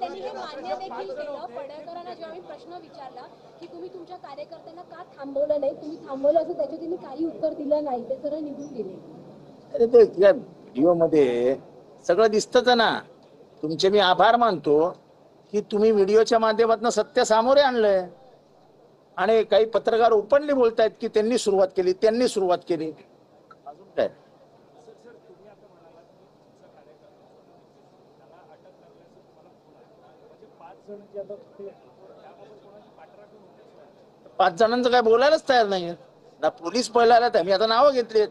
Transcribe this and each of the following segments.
त्यांनी हे मान्य देखील केलं. पडळकरांना जेव्हा मी प्रश्न विचारला की तुम्ही तुमच्या कार्यकर्त्यांना का थांबवलं नाही, तुम्ही थांबवलं असं त्याच्या त्यांनी काही उत्तर दिलं नाही, ते सरळ निघून गेले. अरे ते या व्हिडिओ मध्ये सगळं दिसतच ना. तुमचे मी आभार मानतो की तुम्ही व्हिडिओच्या माध्यमातून सत्य सामोरे आणलंय आणि काही पत्रकार ओपनली बोलतायत की त्यांनी सुरुवात केली, त्यांनी सुरुवात केली. अजून काय पाच जणांचं काय बोलायलाच तयार नाही ना. पोलीस पळायला तर मी आता नावं घेतलीत.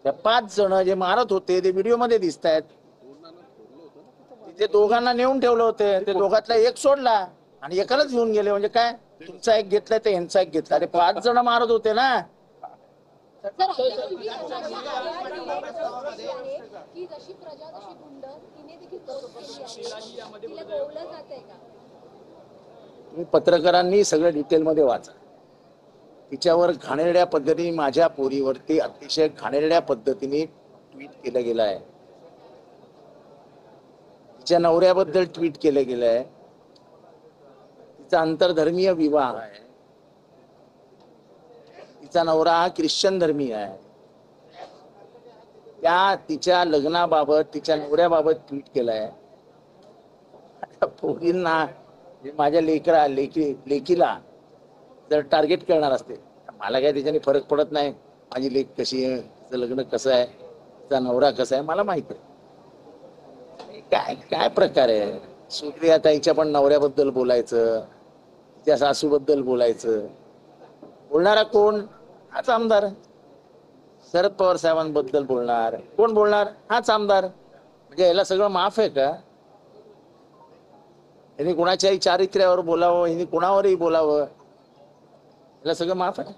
त्या 5 जण जे मारत होते ते व्हिडिओ मध्ये दिसत आहेत. ते दोघांना नेऊन ठेवलं होते, ते दोघातला एक सोडला आणि एकालाच घेऊन गेले. म्हणजे काय, तुमचा एक घेतलाय तर यांचा एक घेतला. अरे 5 जण मारत होते ना. सर, तुम्ही अशा आहे की जशी प्रजा तशी गुंड, तिने देखील पोस्ट केली आहे, तिला गोवलं जातंय का? तुम्ही पत्रकारांनी सगळं डिटेल मध्ये वाचा. तिच्यावर घाणेरड्या पद्धतीने, माझ्या पोरीवरती अतिशय घाणेरड्या पद्धतीने ट्विट केलं गेलं आहे. तिच्या नवऱ्याबद्दल ट्विट केलं गेलं आहे. तिचा आंतरधर्मीय विवाह आहे. तिचा नवरा हा ख्रिश्चन धर्मीय आहे. त्या तिच्या लग्नाबाबत, तिच्या नवऱ्याबाबत ट्विट केलंय. पोरींना, माझ्या लेकीला जर टार्गेट करणार असते, मला काय त्याच्याने फरक पडत नाही. माझी लेक कशी आहे, तिचं लग्न कसं आहे, तिचा नवरा कसा आहे, मला माहित आहे. काय काय प्रकार आहे. सुप्रिया ताईच्या पण नवऱ्याबद्दल बोलायचं, तिच्या सासूबद्दल बोलायचं. बोलणारा कोण? हाच आमदार. शरद पवार साहेबांबद्दल बोलणार कोण? बोलणार हाच आमदार. म्हणजे याला सगळं माफ आहे का? यांनी कोणाच्याही चारित्र्यावर बोलावं, यांनी कोणावरही बोलावं, याला सगळं माफ आहे.